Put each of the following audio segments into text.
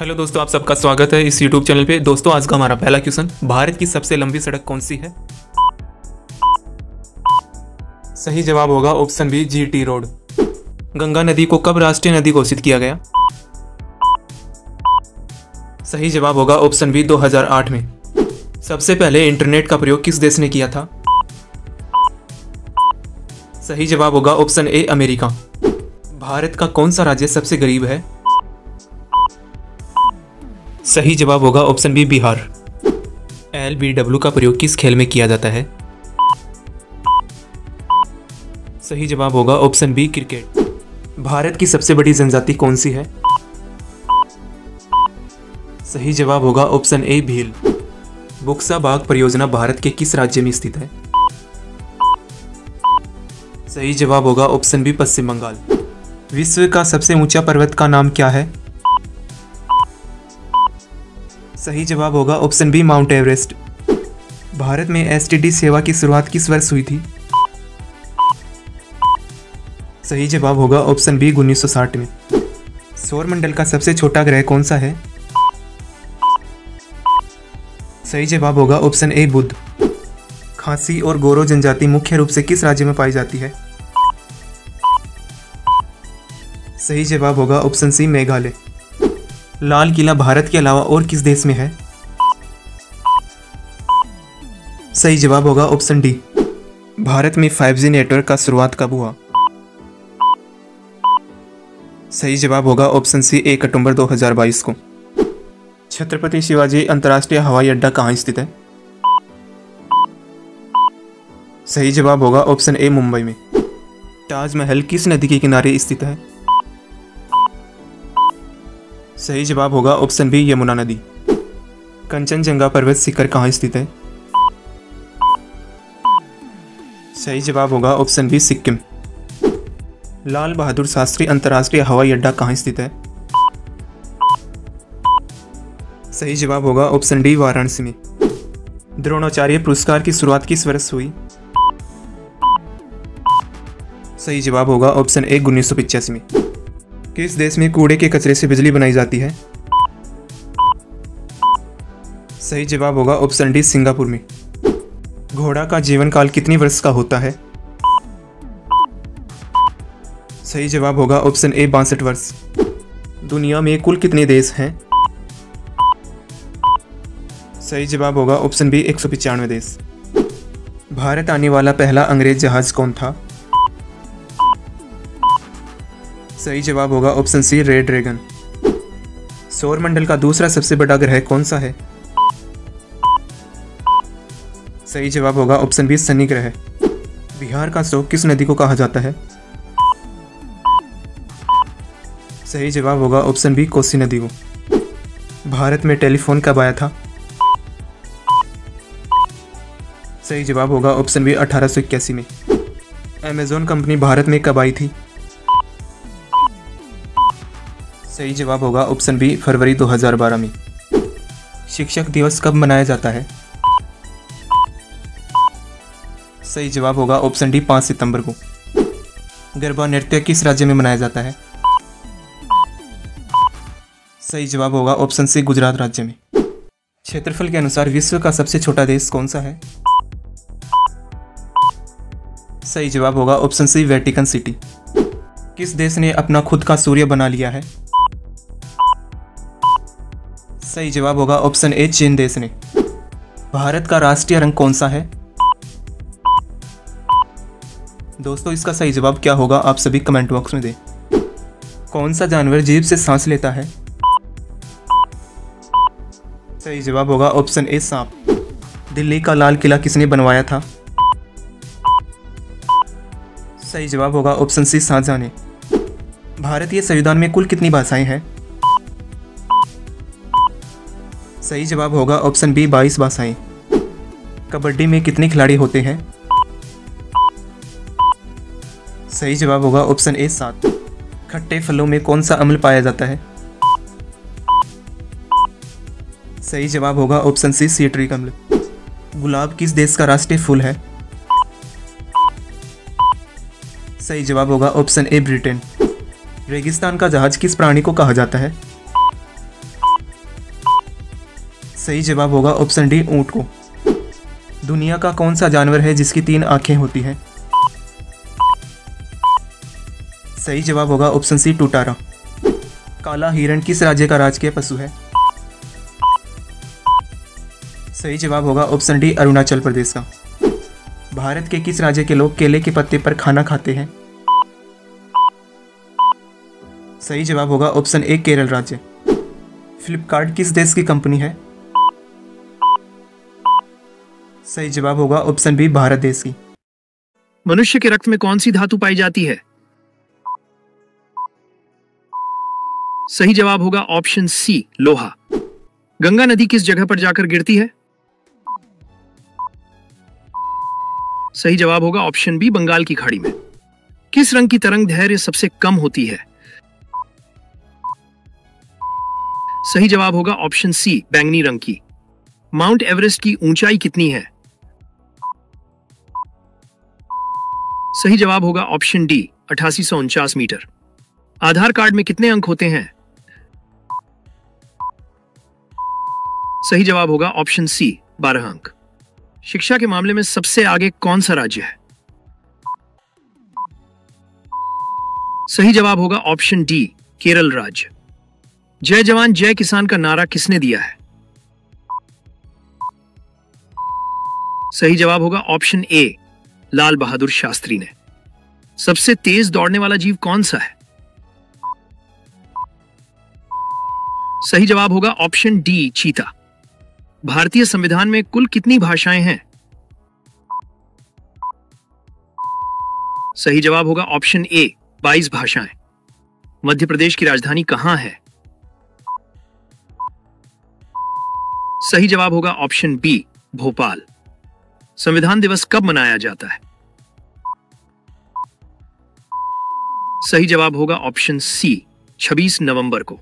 Hello दोस्तों, आप सबका स्वागत है इस YouTube चैनल पे। दोस्तों, आज का हमारा पहला क्वेश्चन, भारत की सबसे लंबी सड़क कौन सी है? सही जवाब होगा ऑप्शन बी, GT रोड। गंगा नदी को कब राष्ट्रीय नदी घोषित किया गया? सही जवाब होगा ऑप्शन बी, 2008 में। सबसे पहले इंटरनेट का प्रयोग किस देश ने किया था? सही जवाब होगा ऑप्शन ए, अमेरिका। भारत का कौन सा राज्य सबसे गरीब है? सही जवाब होगा ऑप्शन बी, बिहार। LBW का प्रयोग किस खेल में किया जाता है? सही जवाब होगा ऑप्शन बी, क्रिकेट। भारत की सबसे बड़ी जनजाति कौन सी है? सही जवाब होगा ऑप्शन ए, भील। बुक्सा बाग परियोजना भारत के किस राज्य में स्थित है? सही जवाब होगा ऑप्शन बी, पश्चिम बंगाल। विश्व का सबसे ऊंचा पर्वत का नाम क्या है? सही जवाब होगा option B, Mount Everest. Bharat में STD सेवा की शुरुआत किस वर्ष हुई थी? सही जवाब होगा ऑप्शन बी, 1960 में। सौरमंडल का सबसे छोटा ग्रह कौन सा है? सही जवाब होगा ऑप्शन ए, बुध। खासी और गोरो जनजाति मुख्य रूप से किस राज्य में पाई जाती है? सही जवाब होगा ऑप्शन सी, मेघालय। लाल किला भारत के अलावा और किस देश में है? सही जवाब होगा ऑप्शन डी। भारत में 5G नेटवर्क का शुरुआत कब हुआ? सही जवाब होगा ऑप्शन सी, 1 अक्टूबर 2022 को। छत्रपति शिवाजी अंतर्राष्ट्रीय हवाई अड्डा कहाँ स्थित है? सही जवाब होगा ऑप्शन ए, मुंबई में। ताजमहल किस नदी के किनारे स्थित है? सही जवाब होगा ऑप्शन बी, यमुना नदी। कंचनजंगा पर्वत शिखर कहाँ स्थित है? सही जवाब होगा ऑप्शन बी, सिक्किम। लाल बहादुर शास्त्री अंतर्राष्ट्रीय हवाई अड्डा कहाँ स्थित है? सही जवाब होगा ऑप्शन डी, वाराणसी में। द्रोणाचार्य पुरस्कार की शुरुआत किस वर्ष हुई? सही जवाब होगा ऑप्शन ए, 1985 में। किस देश में कूड़े के कचरे से बिजली बनाई जाती है? सही जवाब होगा ऑप्शन डी, सिंगापुर में। घोड़ा का जीवन काल कितनी वर्ष का होता है? सही जवाब होगा ऑप्शन ए, 62 वर्ष। दुनिया में कुल कितने देश हैं? सही जवाब होगा ऑप्शन बी, 195 देश। भारत आने वाला पहला अंग्रेज जहाज कौन था? सही जवाब होगा ऑप्शन सी, रेड ड्रैगन। सौरमंडल का दूसरा सबसे बड़ा ग्रह कौन सा है? सही जवाब होगा ऑप्शन बी, शनि ग्रह। बिहार का शोक किस नदी को कहा जाता है? सही जवाब होगा ऑप्शन बी, कोसी नदी को। भारत में टेलीफोन कब आया था? सही जवाब होगा ऑप्शन बी, 1881 में। अमेज़न कंपनी भारत में कब आई थी? सही जवाब होगा ऑप्शन बी, फरवरी 2012 में। शिक्षक दिवस कब मनाया जाता है? सही जवाब होगा ऑप्शन डी, 5 सितंबर को। गरबा नृत्य किस राज्य में मनाया जाता है? सही जवाब होगा ऑप्शन सी, गुजरात राज्य में। क्षेत्रफल के अनुसार विश्व का सबसे छोटा देश कौन सा है? सही जवाब होगा ऑप्शन सी, वेटिकन सिटी। किस देश ने अपना खुद का सूर्य बना लिया है? सही जवाब होगा ऑप्शन ए, चीन देश ने। भारत का राष्ट्रीय रंग कौन सा है? दोस्तों, इसका सही जवाब क्या होगा आप सभी कमेंट बॉक्स में दें। कौन सा जानवर जीभ से सांस लेता है? सही जवाब होगा ऑप्शन ए, सांप। दिल्ली का लाल किला किसने बनवाया था? सही जवाब होगा ऑप्शन सी, शाहजहां ने। भारतीय संविधान में कुल कितनी भाषाएं हैं? सही जवाब होगा ऑप्शन बी, 22 भाषाएं। कबड्डी में कितने खिलाड़ी होते हैं? सही जवाब होगा ऑप्शन ए, 7। खट्टे फलों में कौन सा अम्ल पाया जाता है? सही जवाब होगा ऑप्शन सी, सिट्रिक अम्ल। गुलाब किस देश का राष्ट्रीय फूल है? सही जवाब होगा ऑप्शन ए, ब्रिटेन। रेगिस्तान का जहाज किस प्राणी को कहा जाता है? सही जवाब होगा ऑप्शन डी ऊंट को। दुनिया का कौन सा जानवर है जिसकी 3 आंखें होती हैं? सही जवाब होगा ऑप्शन सी टुटारा। काला हिरण किस राज्य का राजकीय पशु है? सही जवाब होगा ऑप्शन डी अरुणाचल प्रदेश का। भारत के किस राज्य के लोग केले के पत्ते पर खाना खाते हैं? सही जवाब होगा ऑप्शन ए केरल राज्य। फ्लिपकार्ट किस देश की कंपनी है? सही जवाब होगा ऑप्शन बी भारत देश की। मनुष्य के रक्त में कौन सी धातु पाई जाती है? सही जवाब होगा ऑप्शन सी लोहा। गंगा नदी किस जगह पर जाकर गिरती है? सही जवाब होगा ऑप्शन बी बंगाल की खाड़ी में। किस रंग की तरंग दैर्घ्य सबसे कम होती है? सही जवाब होगा ऑप्शन सी बैंगनी रंग की। माउंट एवरेस्ट की ऊंचाई कितनी है? सही जवाब होगा ऑप्शन डी 8849 मीटर। आधार कार्ड में कितने अंक होते हैं? सही जवाब होगा ऑप्शन सी 12 अंक। शिक्षा के मामले में सबसे आगे कौन सा राज्य है? सही जवाब होगा ऑप्शन डी केरल राज्य। जय जवान जय किसान का नारा किसने दिया है? सही जवाब होगा ऑप्शन ए लाल बहादुर शास्त्री ने। सबसे तेज दौड़ने वाला जीव कौन सा है? सही जवाब होगा ऑप्शन डी चीता। भारतीय संविधान में कुल कितनी भाषाएं हैं? सही जवाब होगा ऑप्शन ए 22 भाषाएं। मध्य प्रदेश की राजधानी कहां है? सही जवाब होगा ऑप्शन बी भोपाल। संविधान दिवस कब मनाया जाता है? सही जवाब होगा ऑप्शन सी 26 नवंबर को।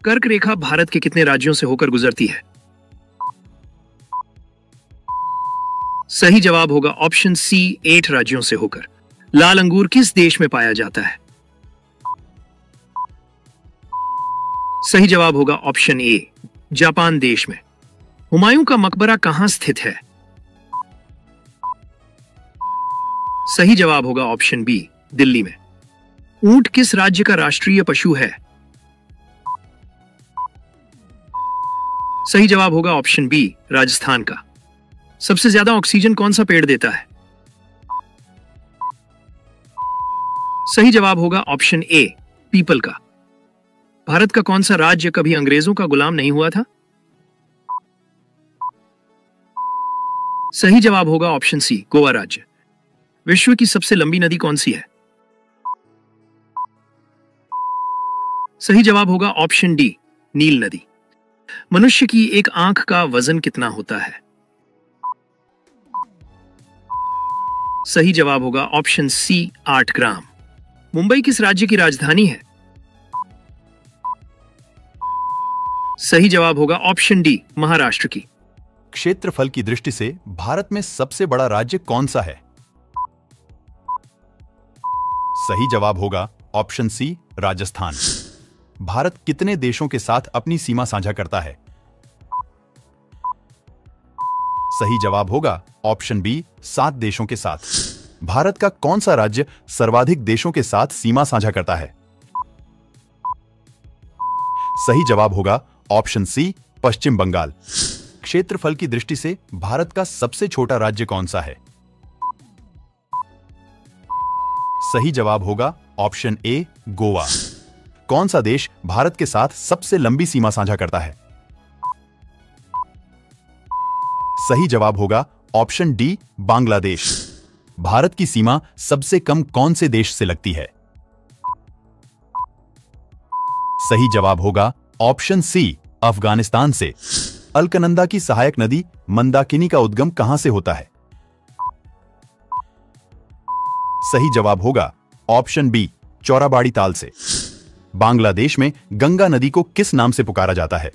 कर्क रेखा भारत के कितने राज्यों से होकर गुजरती है? सही जवाब होगा ऑप्शन सी 8 राज्यों से होकर। लाल अंगूर किस देश में पाया जाता है? सही जवाब होगा ऑप्शन ए जापान देश में। हुमायूं का मकबरा कहां स्थित है? सही जवाब होगा ऑप्शन बी दिल्ली में। ऊंट किस राज्य का राष्ट्रीय पशु है? सही जवाब होगा ऑप्शन बी राजस्थान का। सबसे ज्यादा ऑक्सीजन कौन सा पेड़ देता है? सही जवाब होगा ऑप्शन ए पीपल का। भारत का कौन सा राज्य कभी अंग्रेजों का गुलाम नहीं हुआ था? सही जवाब होगा ऑप्शन सी गोवा राज्य। विश्व की सबसे लंबी नदी कौन सी है? सही जवाब होगा ऑप्शन डी नील नदी। मनुष्य की एक आंख का वजन कितना होता है? सही जवाब होगा ऑप्शन सी 8 ग्राम। मुंबई किस राज्य की राजधानी है? सही जवाब होगा ऑप्शन डी महाराष्ट्र की। क्षेत्रफल की दृष्टि से भारत में सबसे बड़ा राज्य कौन सा है? सही जवाब होगा ऑप्शन सी राजस्थान। भारत कितने देशों के साथ अपनी सीमा साझा करता है? सही जवाब होगा ऑप्शन बी 7 देशों के साथ। भारत का कौन सा राज्य सर्वाधिक देशों के साथ सीमा साझा करता है? सही जवाब होगा ऑप्शन सी पश्चिम बंगाल। क्षेत्रफल की दृष्टि से भारत का सबसे छोटा राज्य कौन सा है? सही जवाब होगा ऑप्शन ए गोवा। कौन सा देश भारत के साथ सबसे लंबी सीमा साझा करता है? सही जवाब होगा ऑप्शन डी बांग्लादेश। भारत की सीमा सबसे कम कौन से देश से लगती है? सही जवाब होगा ऑप्शन सी अफगानिस्तान से। अलकनंदा की सहायक नदी मंदाकिनी का उद्गम कहां से होता है? सही जवाब होगा ऑप्शन बी चौराबाड़ी ताल से। बांग्लादेश में गंगा नदी को किस नाम से पुकारा जाता है?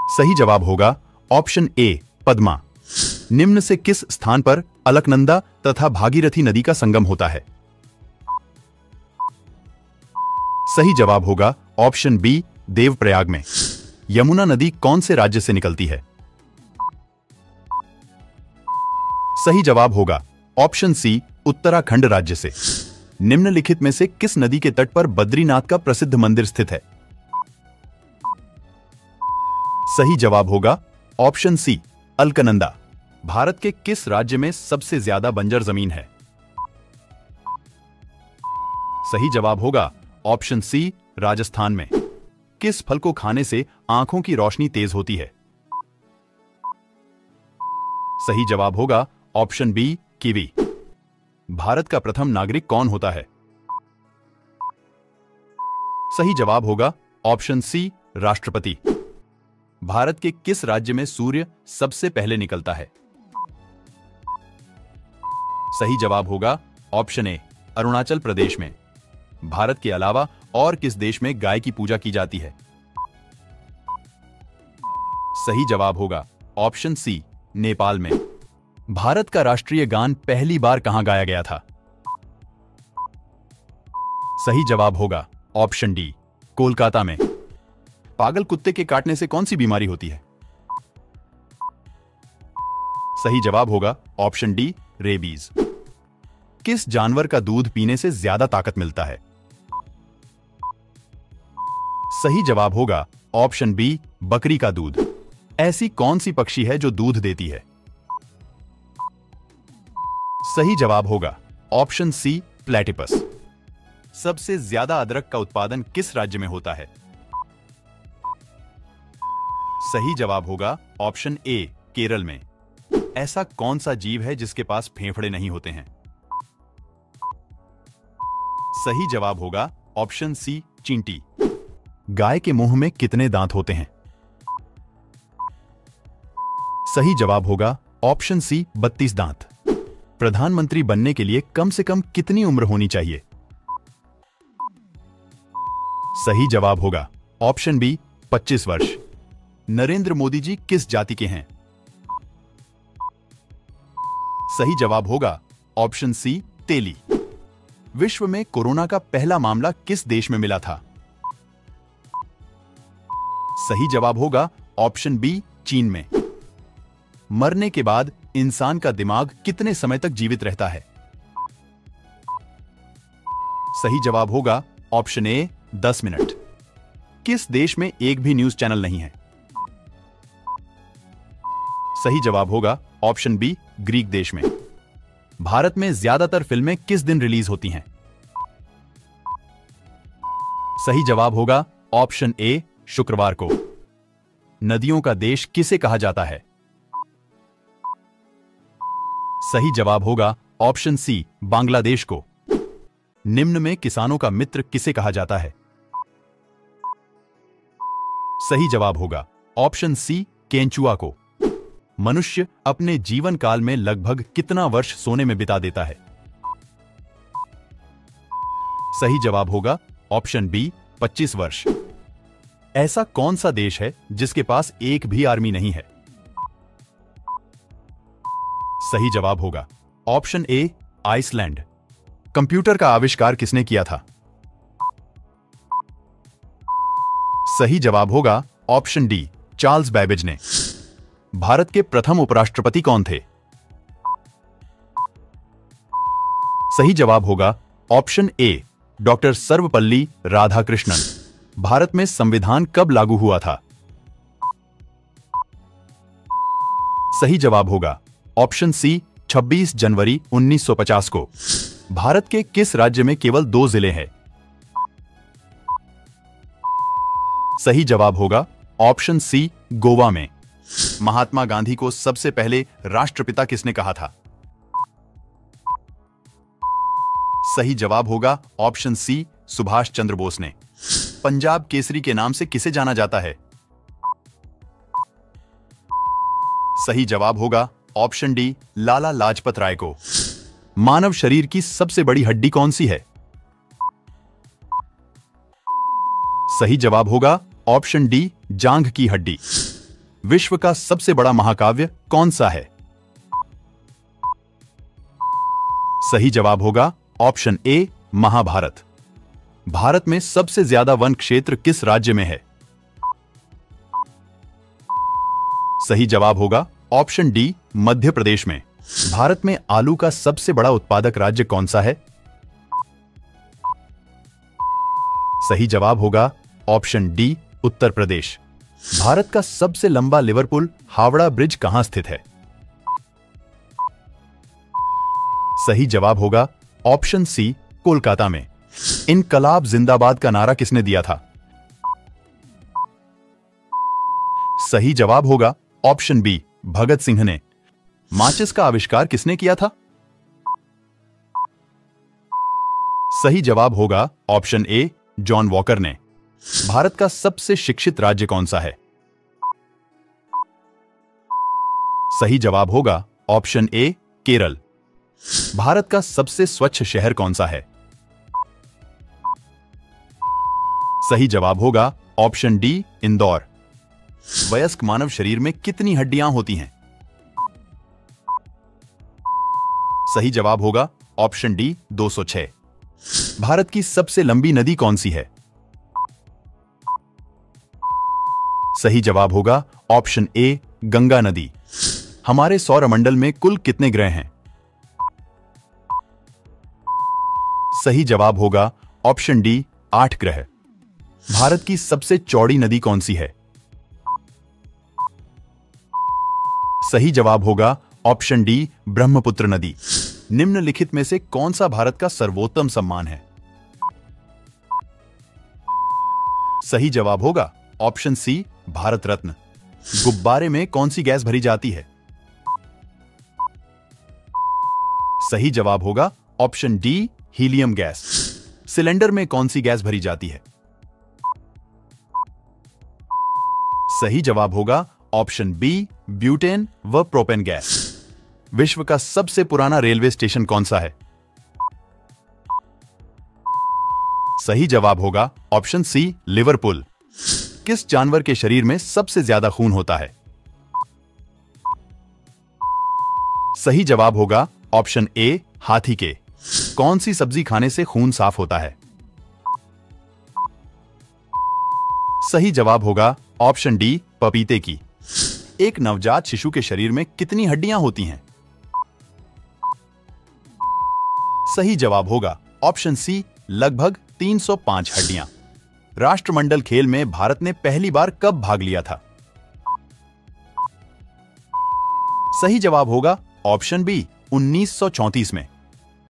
सही जवाब होगा ऑप्शन ए पद्मा। निम्न से किस स्थान पर अलकनंदा तथा भागीरथी नदी का संगम होता है? सही जवाब होगा ऑप्शन बी देवप्रयाग में। यमुना नदी कौन से राज्य से निकलती है? सही जवाब होगा ऑप्शन सी, उत्तराखंड राज्य से। निम्नलिखित में से किस नदी के तट पर बद्रीनाथ का प्रसिद्ध मंदिर स्थित है? सही जवाब होगा ऑप्शन सी, अलकनंदा। भारत के किस राज्य में सबसे ज्यादा बंजर जमीन है? सही जवाब होगा ऑप्शन सी, राजस्थान में। किस फल को खाने से आंखों की रोशनी तेज होती है? सही जवाब होगा ऑप्शन बी, कीवी। भारत का प्रथम नागरिक कौन होता है? सही जवाब होगा ऑप्शन सी, राष्ट्रपति। भारत के किस राज्य में सूर्य सबसे पहले निकलता है? सही जवाब होगा ऑप्शन ए, अरुणाचल प्रदेश में। भारत के अलावा और किस देश में गाय की पूजा की जाती है? सही जवाब होगा ऑप्शन सी, नेपाल में। भारत का राष्ट्रीय गान पहली बार कहां गाया गया था? सही जवाब होगा ऑप्शन डी, कोलकाता में। पागल कुत्ते के काटने से कौन सी बीमारी होती है? सही जवाब होगा ऑप्शन डी, रेबीज। किस जानवर का दूध पीने से ज्यादा ताकत मिलता है? सही जवाब होगा ऑप्शन बी, बकरी का दूध। ऐसी कौन सी पक्षी है जो दूध देती है? सही जवाब होगा ऑप्शन सी, प्लेटिपस। सबसे ज्यादा अदरक का उत्पादन किस राज्य में होता है? सही जवाब होगा ऑप्शन ए, केरल में। ऐसा कौन सा जीव है जिसके पास फेफड़े नहीं होते हैं? सही जवाब होगा ऑप्शन सी, चींटी। गाय के मुंह में कितने दांत होते हैं? सही जवाब होगा ऑप्शन सी, 32 दांत। प्रधानमंत्री बनने के लिए कम से कम कितनी उम्र होनी चाहिए? सही जवाब होगा ऑप्शन बी, 25 वर्ष। नरेंद्र मोदी जी किस जाति के हैं? सही जवाब होगा ऑप्शन सी, तेली। विश्व में कोरोना का पहला मामला किस देश में मिला था? सही जवाब होगा ऑप्शन बी, चीन में। मरने के बाद इंसान का दिमाग कितने समय तक जीवित रहता है? सही जवाब होगा ऑप्शन ए, 10 मिनट। किस देश में एक भी न्यूज चैनल नहीं है? सही जवाब होगा ऑप्शन बी, ग्रीक देश में। भारत में ज्यादातर फिल्में किस दिन रिलीज होती हैं? सही जवाब होगा ऑप्शन ए, शुक्रवार को। नदियों का देश किसे कहा जाता है? सही जवाब होगा ऑप्शन सी, बांग्लादेश को। निम्न में किसानों का मित्र किसे कहा जाता है? सही जवाब होगा ऑप्शन सी, केंचुआ को। मनुष्य अपने जीवन काल में लगभग कितना वर्ष सोने में बिता देता है? सही जवाब होगा ऑप्शन बी, 25 वर्ष। ऐसा कौन सा देश है जिसके पास एक भी आर्मी नहीं है? सही जवाब होगा ऑप्शन ए, आइसलैंड। कंप्यूटर का आविष्कार किसने किया था? सही जवाब होगा ऑप्शन डी, चार्ल्स बैबेज ने। भारत के प्रथम उपराष्ट्रपति कौन थे? सही जवाब होगा option A, doctor Sarvepalli Radhakrishnan. Bharat में संविधान कब लागू हुआ था? सही जवाब होगा ऑप्शन सी, 26 जनवरी 1950 को। भारत के किस राज्य में केवल 2 जिले हैं? सही जवाब होगा ऑप्शन सी, गोवा में। महात्मा गांधी को सबसे पहले राष्ट्रपिता किसने कहा था? सही जवाब होगा ऑप्शन सी, सुभाष चंद्र बोस ने। पंजाब केसरी के नाम से किसे जाना जाता है? सही जवाब होगा ऑप्शन डी, लाला लाजपत राय को। मानव शरीर की सबसे बड़ी हड्डी कौन सी है? सही जवाब होगा ऑप्शन डी, जांघ की हड्डी। विश्व का सबसे बड़ा महाकाव्य कौन सा है? सही जवाब होगा ऑप्शन ए, महाभारत। भारत में सबसे ज्यादा वन क्षेत्र किस राज्य में है? सही जवाब होगा ऑप्शन डी, मध्य प्रदेश में। भारत में आलू का सबसे बड़ा उत्पादक राज्य कौन सा है? सही जवाब होगा ऑप्शन डी, उत्तर प्रदेश। भारत का सबसे लंबा लिवरपूल हावड़ा ब्रिज कहां स्थित है? सही जवाब होगा ऑप्शन सी, कोलकाता में। इनकलाब जिंदाबाद का नारा किसने दिया था? सही जवाब होगा ऑप्शन बी, भगत सिंह ने। माचिस का आविष्कार किसने किया था? सही जवाब होगा ऑप्शन ए, जॉन वॉकर ने। भारत का सबसे शिक्षित राज्य कौन सा है? सही जवाब होगा ऑप्शन ए, केरल। भारत का सबसे स्वच्छ शहर कौन सा है? सही जवाब होगा ऑप्शन डी, इंदौर। वयस्क मानव शरीर में कितनी हड्डियां होती हैं? सही जवाब होगा ऑप्शन डी, 206। भारत की सबसे लंबी नदी कौन सी है? सही जवाब होगा ऑप्शन ए, गंगा नदी। हमारे सौरमंडल में कुल कितने ग्रह हैं? सही जवाब होगा ऑप्शन डी, 8 ग्रह। भारत की सबसे चौड़ी नदी कौन सी है? सही जवाब होगा ऑप्शन डी, ब्रह्मपुत्र नदी। निम्नलिखित में से कौन सा भारत का सर्वोत्तम सम्मान है? सही जवाब होगा ऑप्शन सी, भारत रत्न। गुब्बारे में कौन सी गैस भरी जाती है? सही जवाब होगा option D, helium gas. Cylinder में कौन सी गैस भरी जाती है? सही जवाब होगा ऑप्शन बी, ब्यूटेन व प्रोपेन गैस। विश्व का सबसे पुराना रेलवे स्टेशन कौन सा है? सही जवाब होगा ऑप्शन सी, लिवरपूल। किस जानवर के शरीर में सबसे ज्यादा खून होता है? सही जवाब होगा ऑप्शन ए, हाथी के। कौन सी सब्जी खाने से खून साफ होता है? सही जवाब होगा ऑप्शन डी, पपीते की। एक नवजात शिशु के शरीर में कितनी हड्डियां होती हैं? सही जवाब होगा ऑप्शन सी, लगभग 305 हड्डियां। राष्ट्रमंडल खेल में भारत ने पहली बार कब भाग लिया था? सही जवाब होगा ऑप्शन बी, 1934 में।